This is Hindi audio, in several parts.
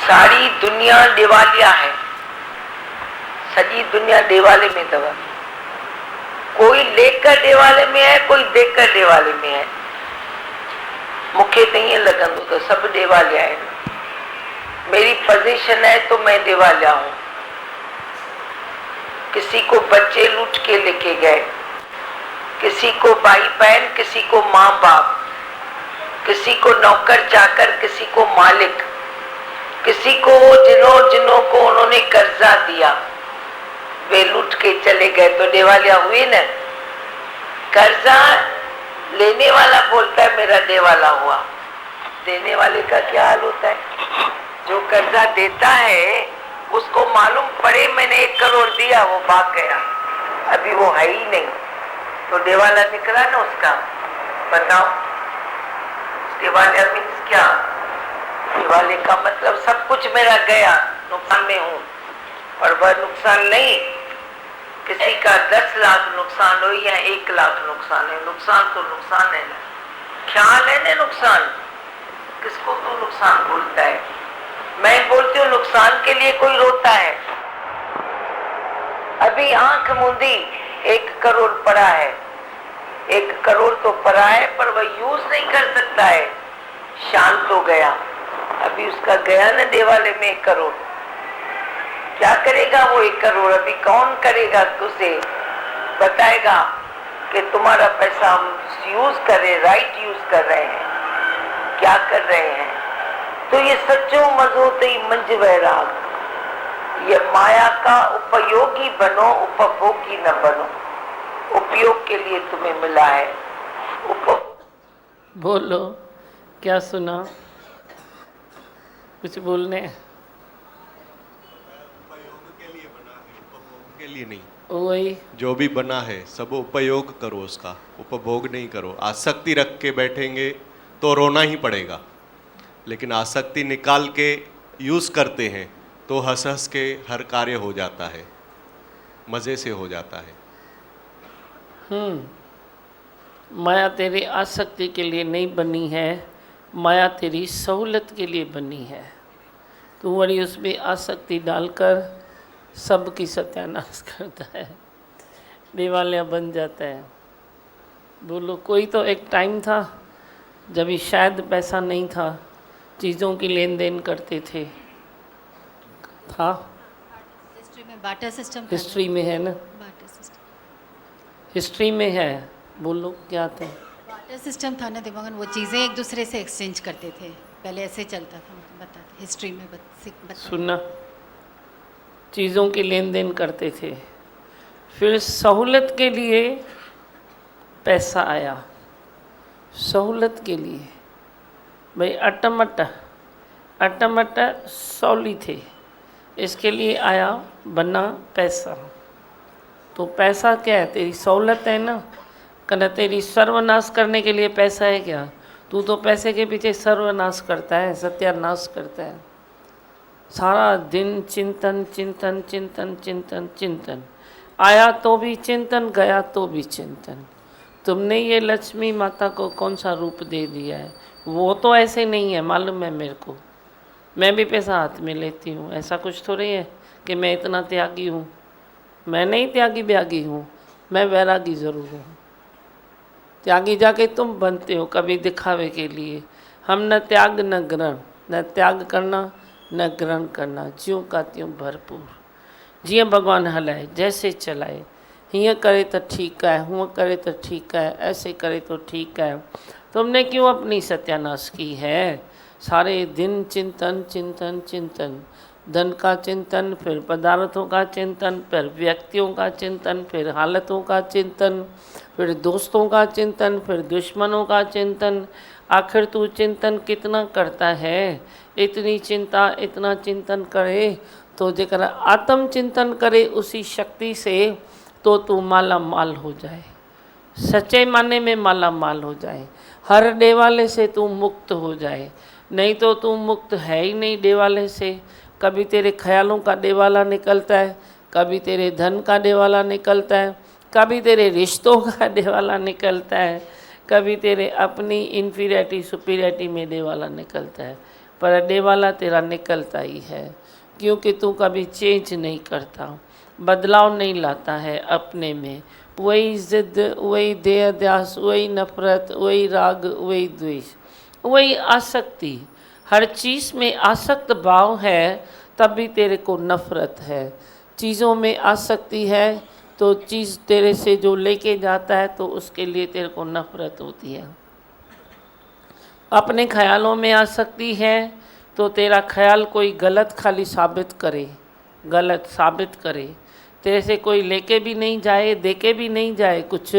सारी दुनिया दिवालिया है, सॼी दुनिया दिवाले में अथव। कोई लेकर दिवाले में है, कोई देखकर दिवाले में है। मूंखे त ईअं लॻंदो त सभु दिवालिया आहिनि। मेरी पोजीशन है तो मैं दिवालिया हूँ। किसी को बच्चे लूट के लेके गए, किसी को भाई बहन, किसी को माँ बाप, किसी को नौकर चाकर, किसी को मालिक, किसी को जिन्हों को उन्होंने कर्जा दिया वे लूट के चले गए तो दिवालिया हुए न। कर्जा लेने वाला बोलता है मेरा दिवाला हुआ, देने वाले का क्या हाल होता है? जो कर्जा देता है उसको मालूम पड़े मैंने 1 करोड़ दिया, वो भाग गया, अभी वो है ही नहीं, तो दिवाला निकला ना उसका। बताओ दिवालिया मीन्स क्या? दिवाले का मतलब सब कुछ मेरा गया, नुकसान में हूँ। और वह नुकसान नहीं, किसी का 10 लाख नुकसान हो या 1 लाख नुकसान है, नुकसान तो नुकसान है ना। ख्याल है ना नुकसान, किसको तो नुकसान बोलता है? मैं बोलती हूँ नुकसान के लिए कोई रोता है। अभी आंख मूंदी 1 करोड़ पड़ा है, 1 करोड़ तो पड़ा है पर वह यूज नहीं कर सकता है, शांत हो गया। अभी उसका गया ना दिवाले में 1 करोड़, क्या करेगा वो 1 करोड़? अभी कौन करेगा? उसे बताएगा कि तुम्हारा पैसा हम यूज कर रहे, राइट यूज कर रहे हैं, क्या कर रहे हैं? तो ये सच्चो मजो तई मंज वैराग। ये माया का उपयोगी बनो, उपभोगी न बनो। उपयोग के लिए तुम्हें मिला है। बोलो क्या सुना? कुछ बोलने? उपयोग के लिए बना है, उपभोग के लिए नहीं। वही जो भी बना है सब उपयोग करो, उसका उपभोग नहीं करो। आसक्ति रख के बैठेंगे तो रोना ही पड़ेगा, लेकिन आसक्ति निकाल के यूज़ करते हैं तो हंस हंस के हर कार्य हो जाता है, मज़े से हो जाता है। माया तेरी आसक्ति के लिए नहीं बनी है, माया तेरी सहूलत के लिए बनी है। तू वही उसमें आसक्ति डालकर सबकी सत्यानाश करता है, दिवालिया बन जाता है। बोलो कोई तो एक टाइम था जब शायद पैसा नहीं था, चीज़ों की लेन देन करते थे। था हिस्ट्री में बार्टर सिस्टम, हिस्ट्री में है ना, बार्टर सिस्टम, हिस्ट्री में है। बोलो क्या था? बार्टर सिस्टम था ना दिमागन, वो चीज़ें एक दूसरे से एक्सचेंज करते थे, पहले ऐसे चलता था। बता हिस्ट्री में बता। सुनना, चीज़ों की लेन देन करते थे, फिर सहूलत के लिए पैसा आया। सहूलत के लिए भाई अटमट सौली थे, इसके लिए आया बना पैसा। तो पैसा क्या है? तेरी सहूलत है ना। कहना तेरी सर्वनाश करने के लिए पैसा है क्या? तू तो पैसे के पीछे सर्वनाश करता है, सत्यानाश करता है। सारा दिन चिंतन चिंतन चिंतन चिंतन चिंतन, आया तो भी चिंतन, गया तो भी चिंतन। तुमने ये लक्ष्मी माता को कौन सा रूप दे दिया है? वो तो ऐसे नहीं है, मालूम है मेरे को। मैं भी पैसा हाथ में लेती हूँ, ऐसा कुछ थोड़ी है कि मैं इतना त्यागी हूँ। मैं नहीं त्यागी ब्यागी हूँ, मैं वैरागी ज़रूर हूँ। त्यागी जाके तुम बनते हो कभी दिखावे के लिए। हम न त्याग न ग्रहण, न त्याग करना न ग्रहण करना, ज्यों का त्यों भरपूर। जीअं भगवान हलाए, जैसे चलाए, हीअं करे तो ठीक है, हूँ करे तो ठीक है, ऐसे करे तो ठीक है। तुमने क्यों अपनी सत्यानाश की है? सारे दिन चिंतन चिंतन चिंतन, धन का चिंतन, फिर पदार्थों का चिंतन, फिर व्यक्तियों का चिंतन, फिर हालतों का चिंतन, फिर दोस्तों का चिंतन, फिर दुश्मनों का चिंतन। आखिर तू चिंतन कितना करता है? इतनी चिंता, इतना चिंतन करे तो जेकर आत्म चिंतन करे उसी शक्ति से, तो तू माला माल हो जाए, सच्चे माने में माला माल हो जाए। हर देवाले से तू मुक्त हो जाए, नहीं तो तू मुक्त है ही नहीं देवाले से। कभी तेरे ख्यालों का देवाला निकलता है, कभी तेरे धन का देवाला निकलता है, कभी तेरे रिश्तों का देवाला निकलता है, कभी तेरे अपनी इन्फीरियरिटी सुपीरियरिटी में देवाला निकलता है। पर देवाला तेरा निकलता ही है, क्योंकि तू कभी चेंज नहीं करता, बदलाव नहीं लाता है अपने में। वही ज़िद, वही देह ध्यास, वही नफरत, वही राग, वही द्वेष, वही आसक्ति। हर चीज़ में आसक्त भाव है, तभी तेरे को नफरत है। चीज़ों में आसक्ति है तो चीज़ तेरे से जो लेके जाता है तो उसके लिए तेरे को नफरत होती है। अपने ख्यालों में आसक्ति है तो तेरा ख्याल कोई गलत खाली साबित करे, गलत साबित करे, तेरे से कोई लेके भी नहीं जाए, देके भी नहीं जाए कुछ,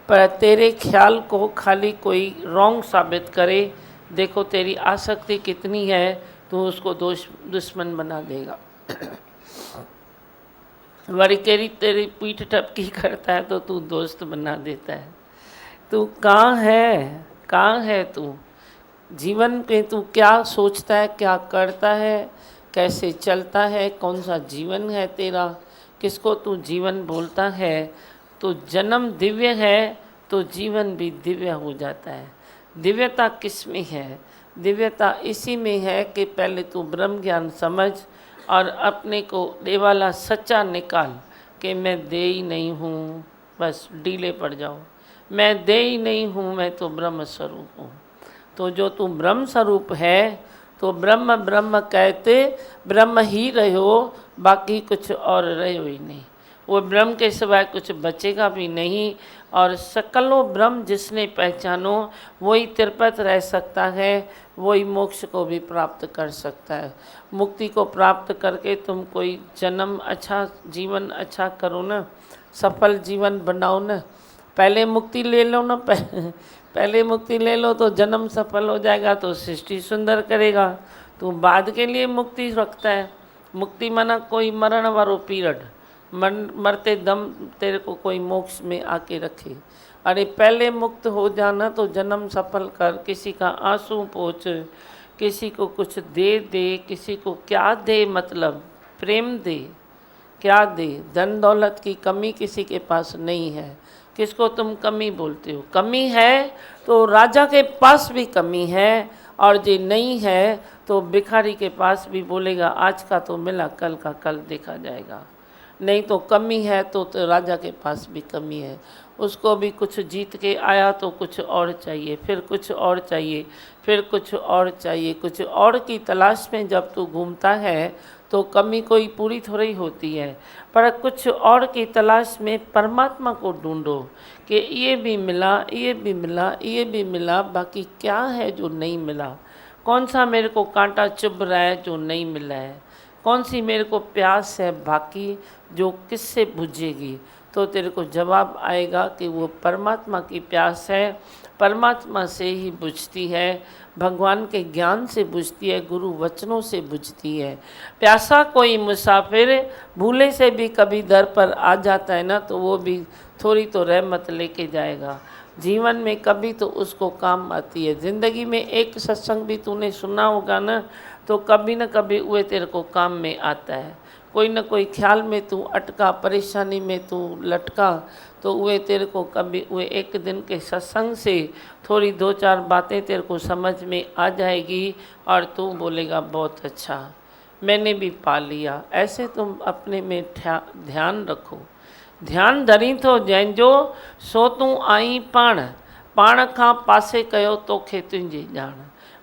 पर तेरे ख्याल को खाली कोई रॉन्ग साबित करे। देखो तेरी आसक्ति कितनी है, तो उसको दुश्मन बना देगा। वरिकेरी तेरी पीठ टपकी करता है तो तू दोस्त बना देता है। तू कहाँ है, कहाँ है तू? जीवन में तू क्या सोचता है, क्या करता है, कैसे चलता है, कौन सा जीवन है तेरा, किसको तू जीवन बोलता है? तो जन्म दिव्य है तो जीवन भी दिव्य हो जाता है। दिव्यता किस में है? दिव्यता इसी में है कि पहले तू ब्रह्म ज्ञान समझ और अपने को देवाला सच्चा निकाल कि मैं दे ही नहीं हूँ, बस डीले पड़ जाओ, मैं दे ही नहीं हूँ, मैं तो ब्रह्म स्वरूप हूँ। तो जो तू ब्रह्म स्वरूप है तो ब्रह्म ब्रह्म कहते ब्रह्म ही रहो, बाकी कुछ और रहो ही नहीं। वो ब्रह्म के सिवाय कुछ बचेगा भी नहीं। और सकलों ब्रह्म जिसने पहचानो वही तिरपत रह सकता है, वही मोक्ष को भी प्राप्त कर सकता है। मुक्ति को प्राप्त करके तुम कोई जन्म अच्छा, जीवन अच्छा करो ना, सफल जीवन बनाओ ना। पहले मुक्ति ले लो ना, पहले मुक्ति ले लो तो जन्म सफल हो जाएगा, तो सृष्टि सुंदर करेगा। तो बाद के लिए मुक्ति रखता है। मुक्ति माना कोई मरण वालो पीरियड, मरते दम तेरे को कोई मोक्ष में आके रखे। अरे पहले मुक्त हो जाना तो जन्म सफल कर, किसी का आंसू पोंछ, किसी को कुछ दे दे, किसी को क्या दे, मतलब प्रेम दे, क्या दे। धन दौलत की कमी किसी के पास नहीं है, किसको तुम कमी बोलते हो? कमी है तो राजा के पास भी कमी है, और जो नहीं है तो भिखारी के पास भी बोलेगा आज का तो मिला, कल का कल देखा जाएगा। नहीं तो कमी है तो राजा के पास भी कमी है, उसको भी कुछ जीत के आया तो कुछ और चाहिए, फिर कुछ और चाहिए, फिर कुछ और चाहिए। कुछ और की तलाश में जब तू घूमता है तो कमी कोई पूरी थोड़ी होती है, पर कुछ और की तलाश में परमात्मा को ढूंढो कि ये भी मिला, ये भी मिला, ये भी मिला, बाकी क्या है जो नहीं मिला? कौन सा मेरे को कांटा चुभ रहा है जो नहीं मिला है? कौन सी मेरे को प्यास है बाकी जो किससे बुझेगी? तो तेरे को जवाब आएगा कि वो परमात्मा की प्यास है, परमात्मा से ही बुझती है, भगवान के ज्ञान से बुझती है, गुरु वचनों से बुझती है। प्यासा कोई मुसाफिर भूले से भी कभी दर पर आ जाता है ना, तो वो भी थोड़ी तो रहमत लेके जाएगा। जीवन में कभी तो उसको काम आती है। ज़िंदगी में एक सत्संग भी तूने सुना होगा ना, तो कभी न कभी वो तेरे को काम में आता है। कोई न कोई ख्याल में तू अटका, परेशानी में तू लटका, तो वे तेरे को कभी वे एक दिन के सत्संग से थोड़ी दो चार बातें तेरे को समझ में आ जाएगी और तू बोलेगा बहुत अच्छा, मैंने भी पा लिया। ऐसे तुम अपने में ध्यान रखो। ध्यान धरी तो जंहिंजो सो तू आई पाण, पाण खां पासे कयो तोखे तुंहिंजी ॼाण।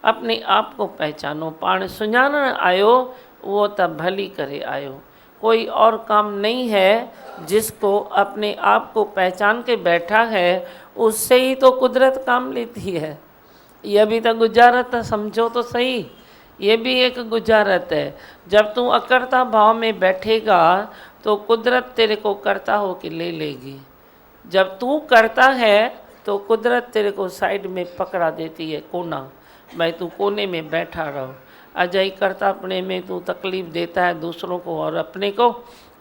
अपने आप को पहचानो, पाण सुञाणण आयो वो तब भली करे आयो। कोई और काम नहीं है, जिसको अपने आप को पहचान के बैठा है उससे ही तो कुदरत काम लेती है। यह भी तो गुजारत है, समझो तो सही, ये भी एक गुजारत है। जब तू अकर्ता भाव में बैठेगा तो कुदरत तेरे को करता हो कि ले लेगी। जब तू करता है तो कुदरत तेरे को साइड में पकड़ा देती है, कोना, भाई तू कोने में बैठा रहो। अजय करता अपने में तू तकलीफ़ देता है दूसरों को और अपने को।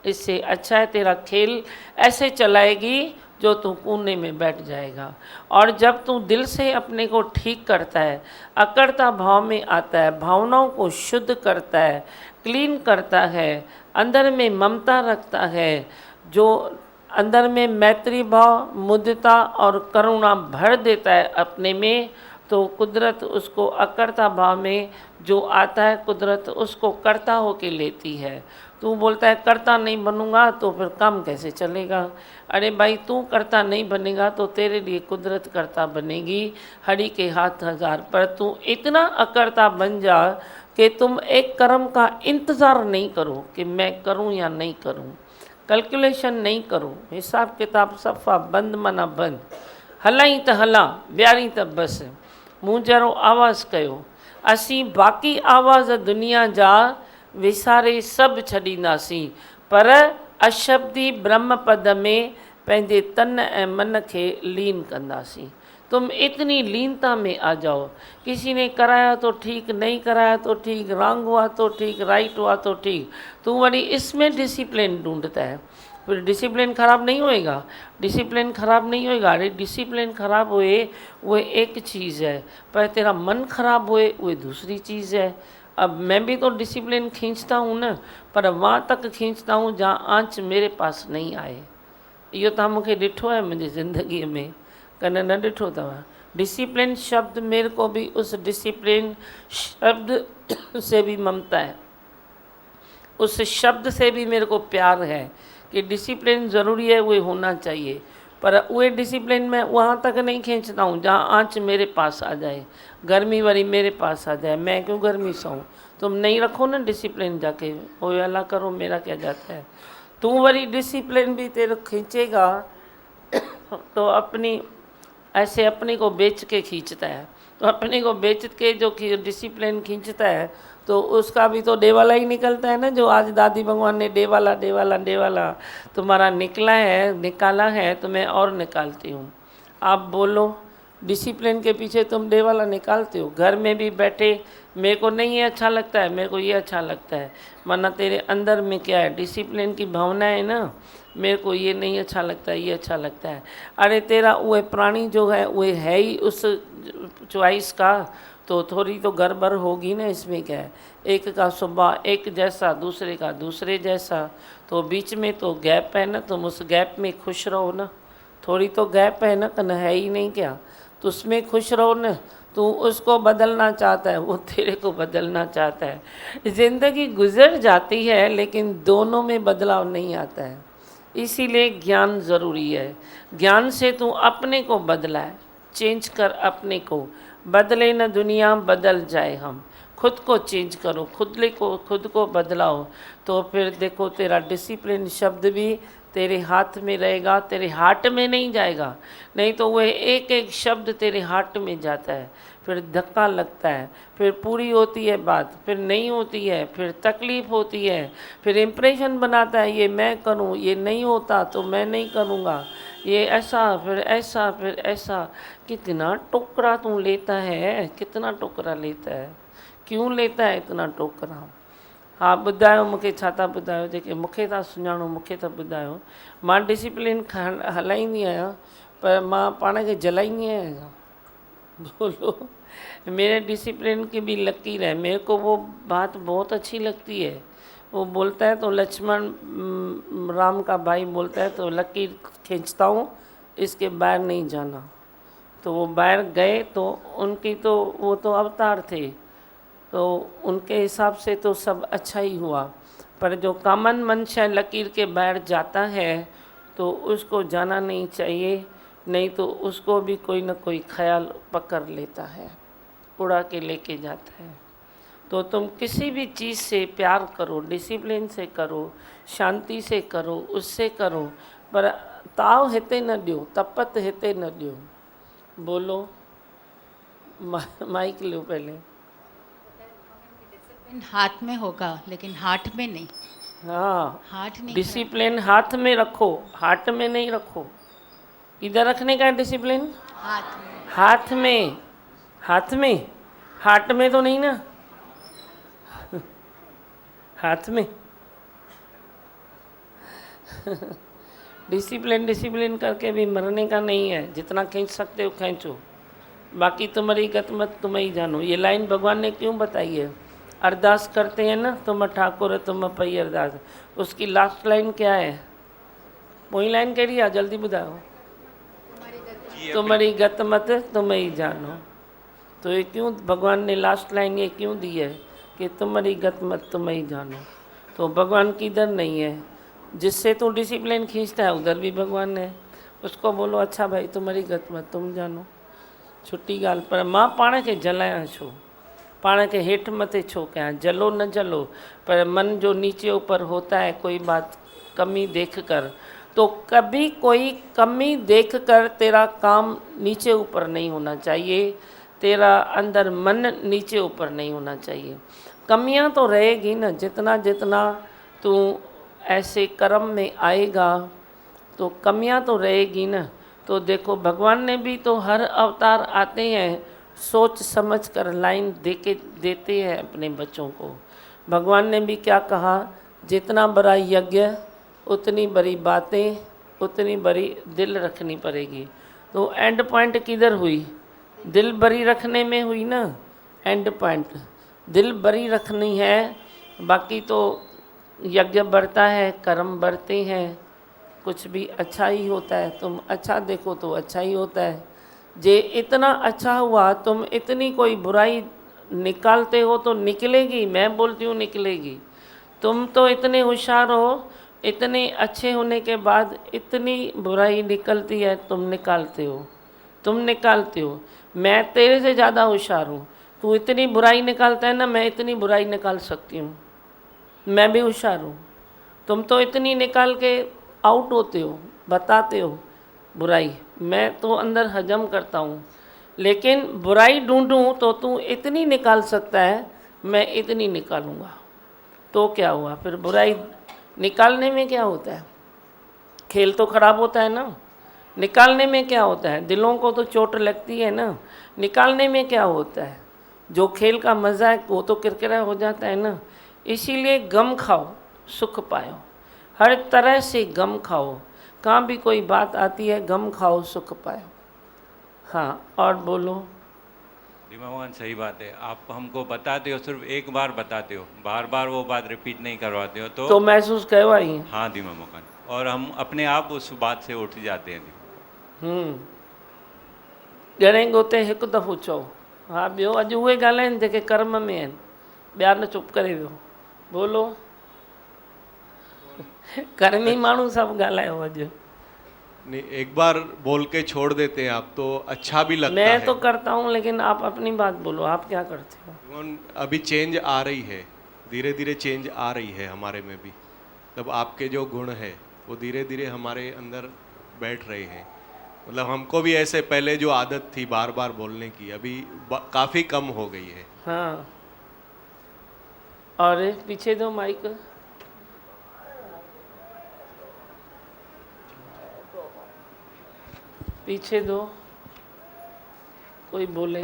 इससे अच्छा है तेरा खेल ऐसे चलाएगी जो तू कोने में बैठ जाएगा। और जब तू दिल से अपने को ठीक करता है, अकर्ता भाव में आता है, भावनाओं को शुद्ध करता है, क्लीन करता है, अंदर में ममता रखता है, जो अंदर में मैत्री भाव, मुदिता और करुणा भर देता है अपने में, तो कुदरत उसको अकर्ता भाव में जो आता है, कुदरत उसको कर्ता होके लेती है। तू बोलता है कर्ता नहीं बनूंगा तो फिर काम कैसे चलेगा? अरे भाई, तू कर्ता नहीं बनेगा तो तेरे लिए कुदरत कर्ता बनेगी। हरि के हाथ हजार। पर तू इतना अकर्ता बन जा कि तुम एक कर्म का इंतज़ार नहीं करो कि मैं करूं या नहीं करूं, कैलकुलेशन नहीं करो, हिसाब किताब सफ़ा बंद मना बंद। हलाई त हला, ॿियारी त बस, मूं जहिड़ो आवाज़ कयो। असीं बाक़ी आवाज़ दुनिया जा विसारे सभु छॾींदासीं, पर अशब्दी ब्रह्म पद में पंहिंजे तन ऐं मन खे लीन कंदासीं। तुम इतनी लीनता में आ जाओ। किसी ने कराया तो ठीक, नहीं कराया तो ठीक, रॉन्ग हुआ तो ठीक, राइट हुआ तो ठीक, तू वरी इसमें डिसिप्लिन ढूंढता है। फिर डिसिप्लिन ख़राब नहीं होएगा, डिसिप्लिन ख़राब नहीं होएगा। अरे डिसिप्लिन ख़राब होए वो एक चीज़ है, पर तेरा मन ख़राब होए वो दूसरी चीज़ है। अब मैं भी तो डिसिप्लिन खींचता हूँ न, पर वहाँ तक खींचता हूँ जहाँ आँच मेरे पास नहीं आए। इहो तव्हां मूंखे ॾिठो है मुंहिंजी ज़िंदगीअ में, कन न ॾिठो अथव? डिसिप्लिन शब्द, मेरे को भी उस डिसिप्लिन शब्द से भी ममता है, उस शब्द से भी मेरे को प्यार है कि डिसिप्लिन ज़रूरी है, वो होना चाहिए। पर उहे डिसिप्लिन में वहाँ तक नहीं खींचता हूँ जहाँ आँच मेरे पास आ जाए, गर्मी वरी मेरे पास आ जाए। मैं क्यों गर्मी सहूँ? तुम नहीं रखो ना डिसिप्लिन, जाके वो अल्लाह करो, मेरा क्या जाता है। तू वरी डिसिप्लिन भी तेरे खींचेगा तो अपनी ऐसे अपने को बेच के खींचता है। तो अपने को बेच के जो डिसिप्लिन खींचता है तो उसका भी तो डेवाला ही निकलता है ना। जो आज दादी भगवान ने डेवाला डेवाला डेवाला तुम्हारा निकाला है तो मैं और निकालती हूँ। आप बोलो, डिसिप्लिन के पीछे तुम डेवाला निकालते हो। घर में भी बैठे मेरे को नहीं ये अच्छा लगता है, मेरे को ये अच्छा लगता है, वरना तेरे अंदर में क्या है, डिसिप्लिन की भावना है ना। मेरे को ये नहीं अच्छा लगता है, ये अच्छा लगता है। अरे तेरा वो प्राणी जो है वो है ही उस चॉइस का, तो थोड़ी तो गड़बड़ होगी ना। इसमें क्या है, एक का स्वभाव एक जैसा, दूसरे का दूसरे जैसा, तो बीच में तो गैप है ना। तुम उस गैप में खुश रहो ना। थोड़ी तो गैप है ना, कन है ही नहीं क्या, तो उसमें खुश रहो ना। तू उसको बदलना चाहता है, वो तेरे को बदलना चाहता है। ज़िंदगी गुजर जाती है लेकिन दोनों में बदलाव नहीं आता है। इसीलिए ज्ञान ज़रूरी है। ज्ञान से तू अपने को बदला है, चेंज कर अपने को। बदले न दुनिया बदल जाए हम। खुद को चेंज करो, खुद को बदलाओ, तो फिर देखो तेरा डिसिप्लिन शब्द भी तेरे हाथ में रहेगा, तेरे हार्ट में नहीं जाएगा। नहीं तो वह एक एक शब्द तेरे हार्ट में जाता है, फिर धक्का लगता है, फिर पूरी होती है बात, फिर नहीं होती है, फिर तकलीफ़ होती है, फिर इम्प्रेशन बनाता है ये मैं करूं, ये नहीं होता तो मैं नहीं करूंगा, ये ऐसा फिर ऐसा फिर ऐसा। कितना टोकरा तू लेता है, कितना टोकरा लेता है, क्यों लेता है इतना टोकरा? हाँ ॿुधायो मूंखे, छा था ॿुधायो? जेके मूंखे था सुञाणो मूंखे था ॿुधायो। मां डिसिप्लिन हलाईंदी आहियां, पर मां पाण खे जलाईंदी आहियां। बोलो, मेरे डिसिप्लिन की भी लकीर है। मेरे को वो बात बहुत अच्छी लगती है। वो बोलता है तो लक्ष्मण राम का भाई बोलता है तो लकीर खींचता हूँ, इसके बाहर नहीं जाना। तो वो बाहर गए तो उनकी तो वो तो अवतार थे, तो उनके हिसाब से तो सब अच्छा ही हुआ। पर जो कॉमन मनुष्य लकीर के बाहर जाता है तो उसको जाना नहीं चाहिए, नहीं तो उसको भी कोई ना कोई ख्याल पकड़ लेता है, उड़ा के लेके जाता है। तो तुम किसी भी चीज़ से प्यार करो, डिसिप्लिन से करो, शांति से करो, उससे करो, पर ताव हिते न ॾियो, तपत हिते न ॾियो। बोलो, माइक लो पहले। हाथ में होगा लेकिन हार्ट में नहीं। हाँ, हार्ट नहीं, डिसिप्लिन हाथ में रखो, हार्ट में नहीं रखो। इधर रखने का है डिसिप्लिन, हाथ में। हाथ में, हाथ में, हार्ट में तो नहीं ना। हाथ में डिसिप्लिन करके भी मरने का नहीं है। जितना खींच सकते हो खींचो, बाकी तुम्हारी गतमत तुम ही जानो। ये लाइन भगवान ने क्यों बताई है? अरदास करते हैं ना, तुम ठाकुर तुम पई अरदास, उसकी लास्ट लाइन क्या है? वही लाइन कह रही है, जल्दी बताओ। तुम्हारी गतमत तुम ही जानो। तो ये क्यों भगवान ने लास्ट लाइन ये क्यों दी है कि तुम्हारी गत मत तुम ही जानो। तो भगवान किधर नहीं है, जिससे तू डिसिप्लिन खींचता है उधर भी भगवान है। उसको बोलो अच्छा भाई तुम्हारी गत मत तुम जानो, छुट्टी ॻाल्हि। पर मां पाण खे जलायां छो, पाण खे हेठि मथे छो कयां, जलो न जलो, पर मन जो नीचे ऊपर होता है कोई बात कमी देख कर, तो कभी कोई कमी देख कर तेरा काम नीचे ऊपर नहीं होना चाहिए, तेरा अंदर मन नीचे ऊपर नहीं होना चाहिए। कमियां तो रहेगी ना, जितना जितना तू ऐसे कर्म में आएगा तो कमियां तो रहेगी ना। तो देखो भगवान ने भी तो हर अवतार आते हैं सोच समझ कर लाइन देते हैं अपने बच्चों को। भगवान ने भी क्या कहा, जितना बड़ा यज्ञ उतनी बड़ी बातें, उतनी बड़ी दिल रखनी पड़ेगी। तो एंड पॉइंट किधर हुई, दिल बड़ी रखने में हुई ना। एंड पॉइंट दिल बड़ी रखनी है, बाकी तो यज्ञ बढ़ता है, कर्म बढ़ते हैं, कुछ भी अच्छा ही होता है। तुम अच्छा देखो तो अच्छा ही होता है। जे इतना अच्छा हुआ, तुम इतनी कोई बुराई निकालते हो तो निकलेगी, मैं बोलती हूँ निकलेगी। तुम तो इतने होशियार हो, इतने अच्छे होने के बाद इतनी बुराई निकलती है, तुम निकालते हो, तुम निकालते हो। मैं तेरे से ज़्यादा होशियार हूँ, तू इतनी बुराई निकालता है ना, मैं इतनी बुराई निकाल सकती हूँ, मैं भी होशियार हूँ। तुम तो इतनी निकाल के आउट होते हो, बताते हो बुराई, मैं तो अंदर हजम करता हूँ। लेकिन बुराई ढूंढूं तो तू इतनी निकाल सकता है, मैं इतनी निकालूंगा। तो क्या हुआ फिर, बुराई निकालने में क्या होता है, खेल तो खराब होता है ना। निकालने में क्या होता है, दिलों को तो चोट लगती है ना। निकालने में क्या होता है, जो खेल का मज़ा है वो तो किरकिरा हो जाता है ना। इसीलिए गम खाओ सुख पाओ, हर तरह से गम खाओ, कहाँ भी कोई बात आती है गम खाओ सुख पाओ। हाँ और बोलो। धीमा भगवान सही बात है, आप हमको बताते हो, सिर्फ एक बार बताते हो, बार बार वो बात रिपीट नहीं करवाते हो तो महसूस करवा ही। हाँ धीमा भगवान, और हम अपने आप उस बात से उठ जाते हैं। ॼणे गोते हिकु दफ़ो चओ। हाँ ॿियो अॼु उहे ॻाल्हाइनि जेके कर्म में आहिनि, ॿिया न चुप करे वियो। बोलो। कर्मी माण्हू सभु ॻाल्हायो अॼु। नहीं, एक बार बोल के छोड़ देते हैं आप तो अच्छा भी लगता है। मैं तो करता हूँ, लेकिन आप अपनी बात बोलो, आप क्या करते हो। अभी चेंज आ रही है, धीरे धीरे चेंज आ रही है हमारे में भी। तब आपके जो गुण है वो धीरे धीरे हमारे अंदर बैठ रहे हैं। मतलब हमको भी ऐसे पहले जो आदत थी बार बार बोलने की, अभी काफ़ी कम हो गई है। हाँ और पीछे दो माइक। पीछे दो, कोई बोले।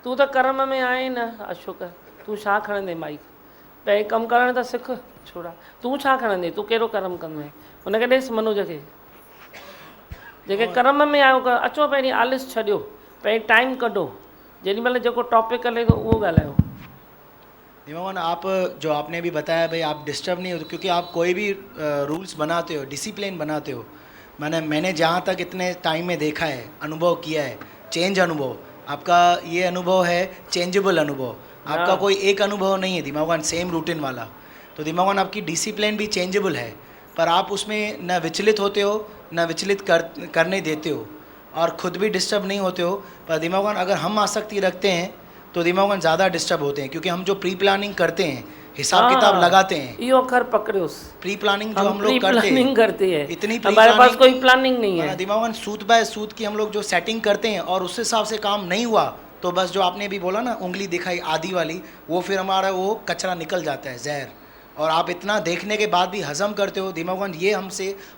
तू तो कर्म में आए न अशोक, तू छा खणंदे माइक, पहिरीं कमु करणु त सिख छोड़ा। तू छा खणंदे, तू कहिड़ो कर्म कंदे, हुनखे ॾेसि मनोज खे। जेके कर्म में आयो अचो, पहिरीं आलिस छॾियो, पहिरीं टाइम कढो, जेॾीमहिल जेको टॉपिक हले थो उहो ॻाल्हायो। धीमान आप जो आपने भी बताया भाई, आप डिस्टर्ब नहीं होते, क्योंकि आप कोई भी रूल्स बनाते हो, डिसिप्लिन बनाते हो। मैंने जहाँ तक इतने टाइम में देखा है, अनुभव किया है, चेंज अनुभव आपका, ये अनुभव है चेंजेबल अनुभव। आपका कोई एक अनुभव नहीं है दिमागवान सेम रूटीन वाला। तो दिमागवान आपकी डिसिप्लिन भी चेंजेबल है, पर आप उसमें न विचलित होते हो, न विचलित करने देते हो, और ख़ुद भी डिस्टर्ब नहीं होते हो। पर दिमागवान अगर हम आसक्ति रखते हैं तो दिमागवान ज़्यादा डिस्टर्ब होते हैं, क्योंकि हम जो प्री प्लानिंग करते हैं, हिसाब किताब लगाते हैं, यो अखर पकड़ो। प्री प्लानिंग जो हम लोग करते हैं, इतनी हमारे पास कोई प्लानिंग नहीं है। दिमागवान सूत बाय सूत की हम लोग जो सेटिंग करते हैं, और उस हिसाब से काम नहीं हुआ तो बस जो आपने भी बोला ना, उंगली दिखाई आधी वाली, वो फिर हमारा वो कचरा निकल जाता है, जहर। और आप इतना देखने के बाद भी हजम करते हो। दिमागवान ये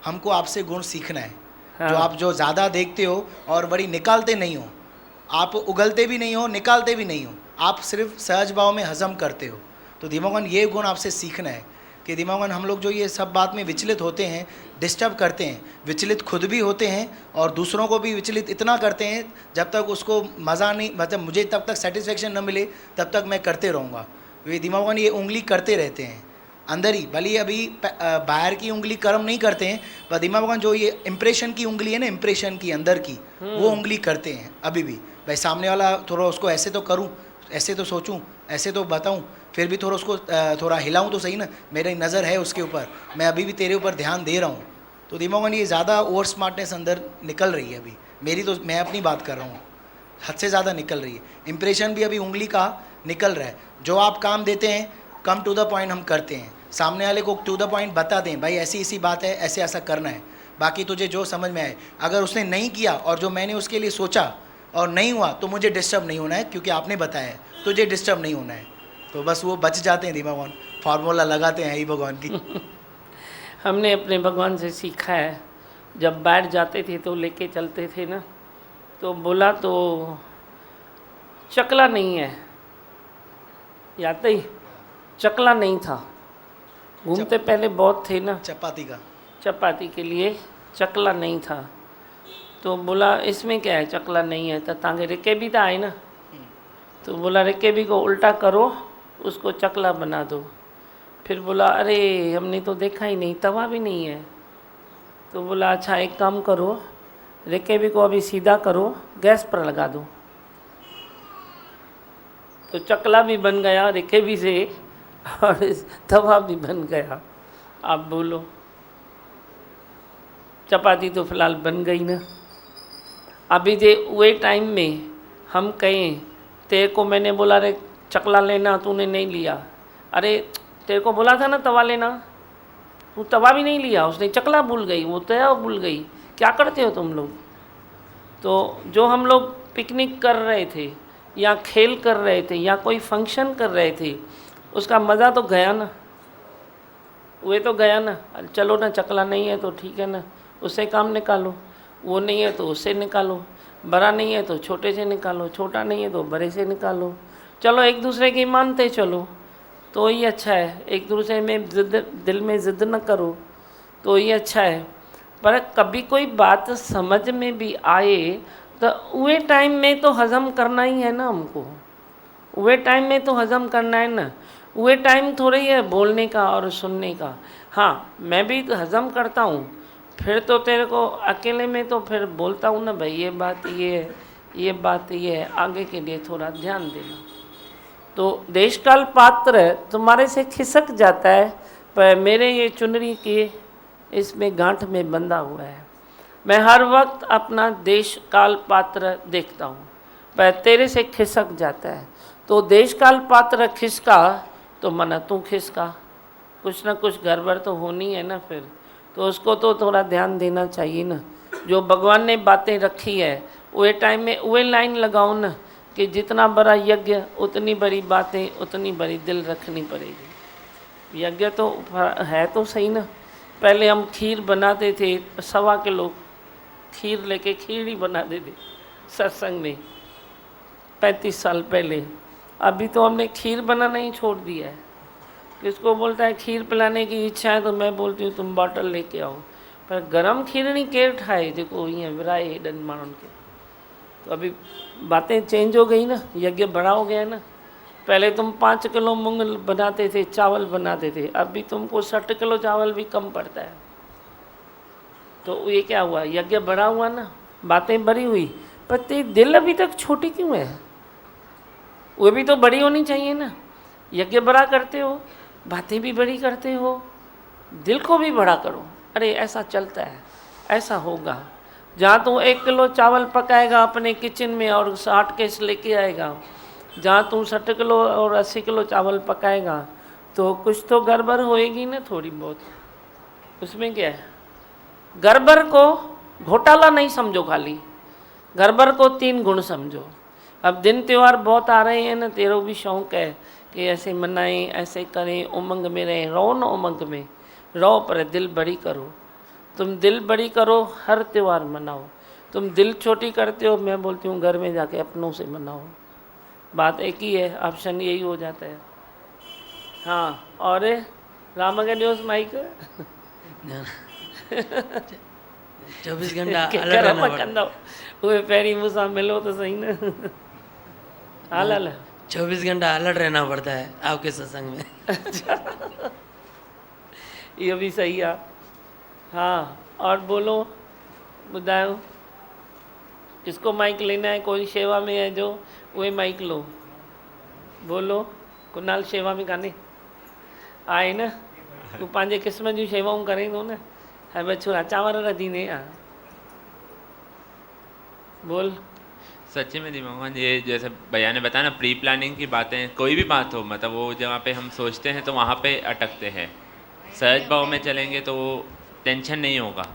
हमको आपसे गुण सीखना है। हाँ। जो आप जो ज़्यादा देखते हो और बड़ी निकालते नहीं हो, आप उगलते भी नहीं हो, निकालते भी नहीं हो, आप सिर्फ सहज भाव में हजम करते हो। तो दिमागवान ये गुण आपसे सीखना है कि दिमागवान हम लोग जो ये सब बात में विचलित होते हैं, डिस्टर्ब करते हैं, विचलित खुद भी होते हैं और दूसरों को भी विचलित इतना करते हैं, जब तक उसको मज़ा नहीं, मतलब मुझे तब तक सेटिस्फेक्शन न मिले तब तक मैं करते रहूँगा। ये दिमागवान ये उंगली करते रहते हैं। अंदर ही, भले ही अभी बाहर की उंगली कर्म नहीं करते हैं, पर दिमाग भगवान जो ये इम्प्रेशन की उंगली है ना, इम्प्रेशन की अंदर की, वो उंगली करते हैं अभी भी। भाई सामने वाला थोड़ा उसको ऐसे तो करूं, ऐसे तो सोचूं, ऐसे तो बताऊं, फिर भी थोड़ा उसको थोड़ा हिलाऊं तो सही ना, मेरी नज़र है उसके ऊपर, मैं अभी भी तेरे ऊपर ध्यान दे रहा हूँ। तो दिमाग भगवान ये ज़्यादा ओवर स्मार्टनेस अंदर निकल रही है अभी मेरी, तो मैं अपनी बात कर रहा हूँ, हद से ज़्यादा निकल रही है। इम्प्रेशन भी अभी उंगली का निकल रहा है। जो आप काम देते हैं कम टू द पॉइंट हम करते हैं, सामने वाले को टू द पॉइंट बता दें, भाई ऐसी ऐसी बात है, ऐसे ऐसा करना है, बाकी तुझे जो समझ में आए। अगर उसने नहीं किया और जो मैंने उसके लिए सोचा और नहीं हुआ तो मुझे डिस्टर्ब नहीं होना है, क्योंकि आपने बताया है, तुझे डिस्टर्ब नहीं होना है। तो बस वो बच जाते हैं भगवान, फार्मूला लगाते हैं ही भगवान की। हमने अपने भगवान से सीखा है, जब बैठ जाते थे तो लेके चलते थे ना, तो बोला तो चकला नहीं है, याद ही चकला नहीं था, घूमते पहले बहुत थे ना चपाती का, चपाती के लिए, चकला नहीं था। तो बोला इसमें क्या है, चकला नहीं है तो तांगे रिके भी था आए ना, तो बोला रिके भी को उल्टा करो, उसको चकला बना दो। फिर बोला अरे हमने तो देखा ही नहीं, तवा भी नहीं है। तो बोला अच्छा एक काम करो, रिके भी को अभी सीधा करो, गैस पर लगा दो। तो चकला भी बन गया रिके भी से, और तवा भी बन गया। आप बोलो, चपाती तो फिलहाल बन गई ना। अभी जे वे टाइम में हम कहें तेरे को मैंने बोला रे चकला लेना, तूने नहीं लिया, अरे तेरे को बोला था ना तवा लेना, तू तवा भी नहीं लिया, उसने चकला भूल गई, वो तया भूल गई, क्या करते हो तुम लोग। तो जो हम लोग पिकनिक कर रहे थे या खेल कर रहे थे या कोई फंक्शन कर रहे थे, उसका मज़ा तो गया ना, वे तो गया ना। चलो ना चकला नहीं है तो ठीक है ना, उससे काम निकालो, वो नहीं है तो उससे निकालो, बड़ा नहीं है तो छोटे से निकालो, छोटा नहीं है तो बड़े से निकालो, चलो एक दूसरे की मानते चलो तो ही अच्छा है। एक दूसरे में जिद, दिल में ज़िद न करो तो ही अच्छा है। पर कभी कोई बात समझ में भी आए तो वे टाइम में तो हज़म करना ही है ना हमको, वे टाइम में तो हज़म करना है ना। वे टाइम थोड़ा ही है बोलने का और सुनने का। हाँ मैं भी तो हज़म करता हूँ, फिर तो तेरे को अकेले में तो फिर बोलता हूँ ना, भाई ये बात ये है, ये बात ये है, आगे के लिए थोड़ा ध्यान देना। तो देश काल पात्र तुम्हारे से खिसक जाता है, पर मेरे ये चुनरी के इसमें गांठ में बंधा हुआ है। मैं हर वक्त अपना देश काल पात्र देखता हूँ, पर तेरे से खिसक जाता है। तो देश काल पात्र खिसका तो मना तू खिसका, कुछ ना कुछ गड़बड़ तो होनी है ना फिर, तो उसको तो थोड़ा ध्यान देना चाहिए ना। जो भगवान ने बातें रखी है वे टाइम में वे लाइन लगाओ ना, कि जितना बड़ा यज्ञ उतनी बड़ी बातें, उतनी बड़ी दिल रखनी पड़ेगी। यज्ञ तो है तो सही ना। पहले हम खीर बनाते थे, 1.25 किलो खीर लेके खीर ही बनाते थे सत्संग में 35 साल पहले। अभी तो हमने खीर बनाना ही छोड़ दिया है। किसको बोलता है खीर पिलाने की इच्छा है तो मैं बोलती हूँ तुम बॉटल लेके आओ, पर गरम खीरणी केर ठाए जेको ईअं विराए हेॾनि माण्हुनि खे। तो अभी बातें चेंज हो गई ना, यज्ञ बड़ा हो गया है ना। पहले तुम 5 किलो मूंग बनाते थे, चावल बनाते थे, अभी तुमको 60 किलो चावल भी कम पड़ता है। तो ये क्या हुआ, यज्ञ बड़ा हुआ ना, बातें बड़ी हुई, पर तेरी दिल अभी तक छोटी क्यों है? वो भी तो बड़ी होनी चाहिए ना। यज्ञ बड़ा करते हो, बातें भी बड़ी करते हो, दिल को भी बड़ा करो। अरे ऐसा चलता है, ऐसा होगा। जहाँ तू 1 किलो चावल पकाएगा अपने किचन में और 60 केस लेके आएगा, जहाँ तू 60 किलो और 80 किलो चावल पकाएगा, तो कुछ तो गड़बड़ होएगी ना थोड़ी बहुत। उसमें क्या है, गड़बड़ को घोटाला नहीं समझो, खाली गड़बड़ को 3 गुण समझो। अब दिन त्यौहार बहुत आ रहे हैं ना, तेरा भी शौक़ है कि ऐसे मनाएं, ऐसे करें, उमंग में रहें। रहो ना उमंग में रहो, पर दिल बड़ी करो। तुम दिल बड़ी करो, हर त्यौहार मनाओ। तुम दिल छोटी करते हो, मैं बोलती हूँ घर में जाके अपनों से मनाओ। बात एक ही है, ऑप्शन यही हो जाता है। हाँ, और राम के न्यूज़ माइक 24 घंटा अलर्ट रहना पड़ता है। उहे पहिरीं मूंसां मिलो तो सही न। हाल हाल 24 घंटा अलर्ट रहना पड़ता है आपके सत्संग में। ये भी सही है। हाँ, और बोलो, बुधायो किसको माइक लेना है? कोई शेवा में है जो उहे माइक लो, बोलो। कुनाल शेवा में काने आहे न, तूं पंहिंजे क़िस्म जूं शेवाऊं करे थो न। है बछड़ा चांवर रधीने आ, बोल। सच्ची में दिमाग ये जैसे भैया ने बताया ना, प्री प्लानिंग की बातें, कोई भी बात हो, मतलब वो जहाँ पे हम सोचते हैं तो वहाँ पे अटकते हैं। सहज भाव में चलेंगे तो वो टेंशन नहीं होगा।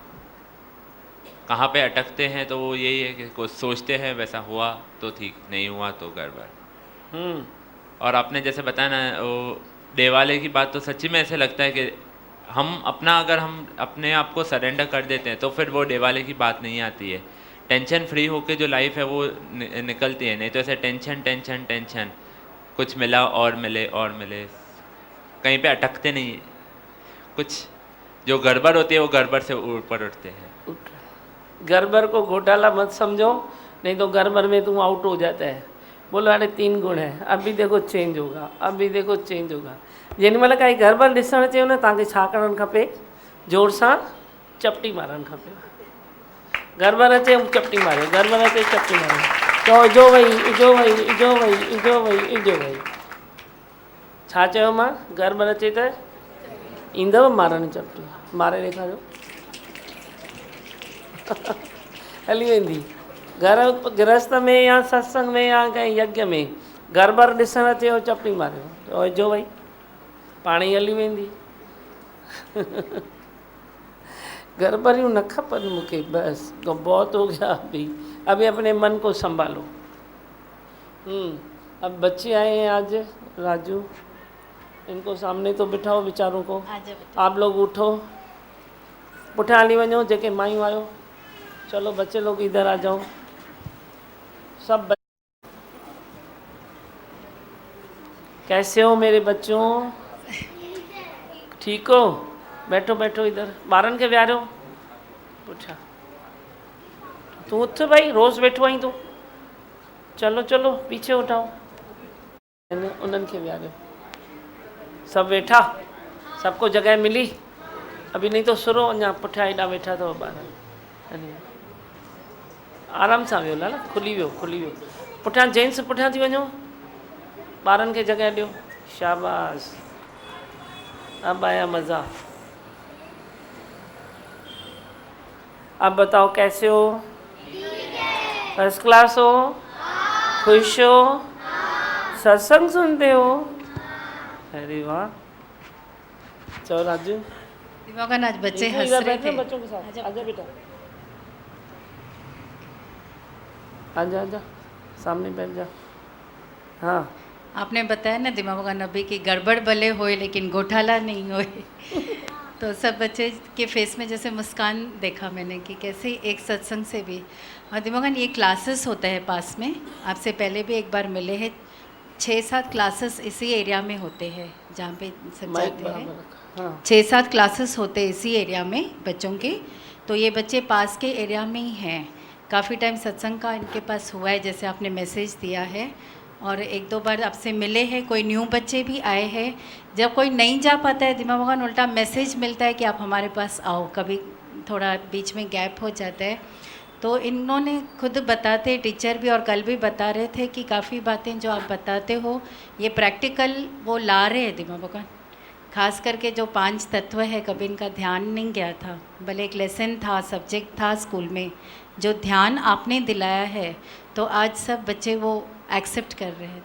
कहाँ पे अटकते हैं तो वो यही है कि कुछ सोचते हैं वैसा हुआ तो ठीक, नहीं हुआ तो गड़बड़। और आपने जैसे बताया ना वो डे वाले की बात, तो सच्ची में ऐसे लगता है कि हम अपना, अगर हम अपने आप को सरेंडर कर देते हैं तो फिर वो डे वाले की बात नहीं आती है। टेंशन फ्री होके जो लाइफ है वो निकलती है, नहीं तो ऐसे टेंशन टेंशन टेंशन, कुछ मिला और मिले और मिले, कहीं पे अटकते नहीं। कुछ जो गड़बड़ होती है वो गड़बड़ से ऊपर उठते हैं। गड़बड़ को घोटाला मत समझो, नहीं तो गड़बड़ में तुम आउट हो जाता है। बोलो अरे 3 गुण है, अभी देखो चेंज होगा, अभी देखो चेंज होगा। जेॾी महिल काई गड़बड़ ॾिसणु अचेव न, तव्हांखे छा करणु खपे? ज़ोर सां चपटी मारणु खपे। गड़बड़ अचे चपटी मारियो, गड़बड़ अचे चपटी मारियो, चओ इजो वई इजो वई इजो वई इजो वई इजो वई। छा चयो मां? गड़बड़ अचे त ईंदव मारणु चपटी, मारे ॾेखारियो। हली वेंदी। घर गृहस्थ में या सत्संग में या कंहिं यज्ञ में गड़बड़ ॾिसणु अचे चपटी मारियो, जो भई पाण ई हली वेंदी। गड़बड़ियूं न खपनि मूंखे, बस तो बहुत हो गया। अभी अपने मन को संभालो। अब बच्चे आए हैं आज, राजू इनको सामने तो बिठाओ बेचारों को। आप लोग उठो, पुठियां हली वञो, जेके मायूं आयो, चलो बच्चे लोग इधर आ जाओ। सब कैसे हो मेरे बच्चों? ठीक हो? बैठो बैठो इधर। ॿारनि खे विहारियो पुठियां। तूं उथ भाई, रोज़ वेठो आई तूं। चलो चलो पीछे उठाओ, उन्हनि खे विहारियो। सब वेठा, सबको जगह मिली? अभी नहीं तो सुरो, अञा पुठियां हेॾा वेठा अथव ॿार। आराम सां वियो लाला, खुली वियो खुली वियो। पुठियां जेंट्स पुठियां थी वञो, ॿारनि खे जगह ॾियो। शाबाश, अब आया मज़ा। अब बताओ कैसे हो? फर्स्ट क्लास हो? खुश हो? सत्संग सुनते हो? अरे वाह। चलो राजू, दिवाकर आज बच्चे हंस रहे थे। बच्चों के साथ आजा बेटा, आजा आजा, सामने बैठ जा। हाँ, आपने बताया ना दिमाग नबी की गड़बड़ भले होए लेकिन घोटाला नहीं होए। तो सब बच्चे के फेस में जैसे मुस्कान देखा मैंने कि कैसे एक सत्संग से भी। और दिमागन ये क्लासेस होता है पास में, आपसे पहले भी एक बार मिले हैं। 6-7 क्लासेस इसी एरिया में होते हैं जहाँ पे सब जाते हैं। 6-7 क्लासेस होते हैं इसी एरिया में बच्चों के। तो ये बच्चे पास के एरिया में ही हैं। काफ़ी टाइम सत्संग का इनके पास हुआ है, जैसे आपने मैसेज दिया है, और 1-2 बार आपसे मिले हैं। कोई न्यू बच्चे भी आए हैं। जब कोई नहीं जा पाता है दिमाग भगवान उल्टा मैसेज मिलता है कि आप हमारे पास आओ। कभी थोड़ा बीच में गैप हो जाता है। तो इन्होंने खुद बताते, टीचर भी और कल भी बता रहे थे कि काफ़ी बातें जो आप बताते हो ये प्रैक्टिकल वो ला रहे हैं दिमाग भगवान। खास करके जो 5 तत्व है, कभी इनका ध्यान नहीं गया था। भले एक लेसन था, सब्जेक्ट था स्कूल में, जो ध्यान आपने दिलाया है तो आज सब बच्चे वो एक्सेप्ट कर रहे हैं।